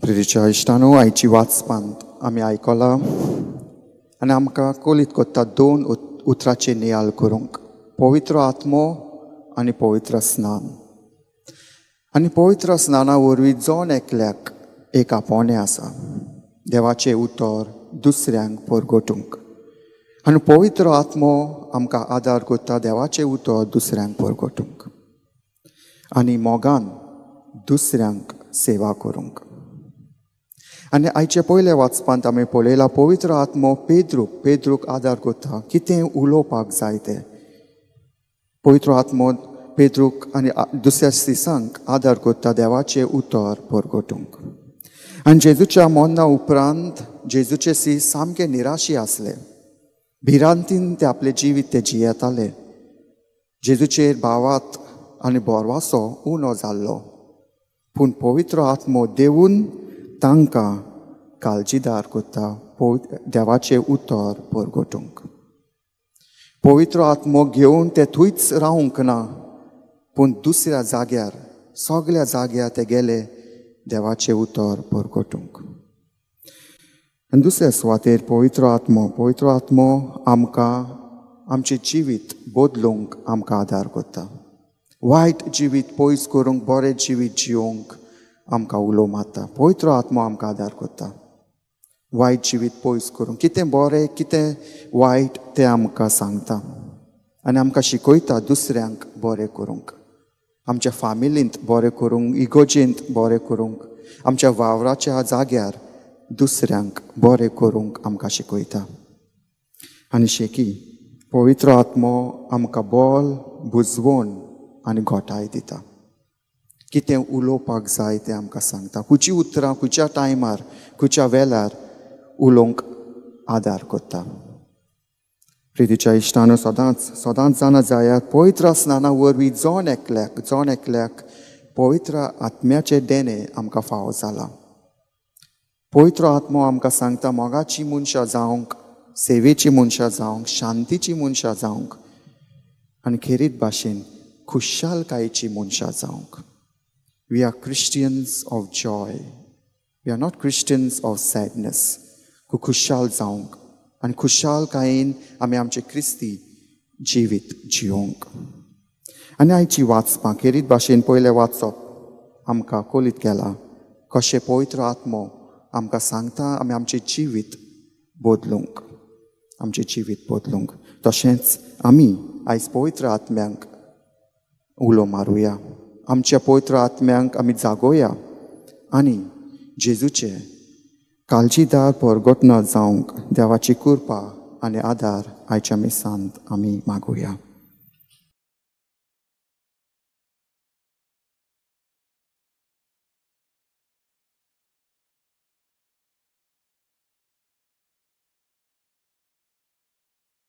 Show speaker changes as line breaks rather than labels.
प्रियच्या इश्टानो, आयची वाचपांत आमी आयकलां आनी आमकां कळीत कोत्ता दोन उतरांचे नियाळ करूंक, पवित्र आत्मो आनी पवित्र स्नान. आनी पवित्र स्नाना वरवीं जोन एकल्याक एक आपोवणें आसा, देवाचें उतर दुसऱ्यांक परगटूंक. आनी पवित्र आत्मो आमकां आदार कोत्ता देवाचें उतर दुसऱ्यांक परगटूंक आनी मोगान दुसऱ्यांक सेवा करूंक. आनी आयचे पयले वाचपांत आमी पळयलां पवित्र आत्मो पेद्रूक आदार कोत्ता कितें उलोवपाक जाय तें. पवित्र आत्मो पेद्रूक आनी दुसऱ्या सिसांक आदार कोत्ता देवाचें उतर परगटूंक. आनी जेजूच्या मोन्ना उपरांत जेजूचे सीस सामके निराशी आसले. भिरांतीन ते आपले जिवीत ते जियेताले. जेजूचेर भावात आनी बोरवासो उणो जाल्लो, पूण पवित्र आत्मो देवून तांकां काळजीदार कोत्ता देवाचें उतर परगटूंक. पवित्र आत्मो घेवन ते थंयच रावूंक ना, पूण दुसऱ्या जाग्यार सगळ्या जाग्यार ते गेले देवाचें उतर परगटूंक. आनी दुसऱ्या सुवातेर पवित्र आत्मो आमकां आमचें जिवीत बदलूंक आमकां आदार कोत्ता. वायट जिवीत पयस करूंक बरें जिवीत जिवंक आमकां उलो मारता. पवित्र आत्मो आमकां आदार कोत्ता वायट जिवीत पयस करूंक, कितें बरें कितें वायट तें आमकां सांगता आनी आमकां शिकयता दुसऱ्यांक बरें करूंक, आमच्या फामिलींत बरें करूंक, इगोजेंत बरें करूंक, आमच्या वावराच्या जाग्यार दुसऱ्यांक बरें करूंक आमकां शिकयता. आनी शेकी पवित्र आत्मो आमकां बोल बुजवण आनी घोटाय दिता. कितें उलोवपाक जाय तें आमकां सांगता, खंयची उतरां खंयच्या टायमार खंयच्या वेळार उलोवंक आदार कोत्ता. प्रितीच्या इश्टानो, सदांच जाणा जायात पवित्र स्नाना वरवीं जोन एकल्याक पवित्र आत्म्याचें देणें आमकां फावो जाला. पवित्र आत्मो आमकां सांगता मोगाची मनशां जावंक, सेवेची मनशां जावंक, शांतीची मनशां जावंक आनी खेरीत भाशेन खुशालकायेची मनशां जावंक. We are Christians of joy. We are not Christians of sadness. खुशाल जावंक आनी खुशालकायेन आमी आमचें क्रिस्ती जिवीत जिवंक. आनी आयची वाचपां खेरीत भाशेन पयलें वाचप आमकां कळीत केलां कशें पवित्र आत्मो आमकां सांगता आमी आमचें जिवीत बदलूंक. तशेंच आमी आयज पवित्र आत्म्यांक उलो मारुया, आमच्या पवित्र आत्म्यांक आमी जागोया आनी जेजूचे काळजीदार परगटना जावंक देवाची कृपा आनी आदार आयच्या मिसांत आमी मागुया.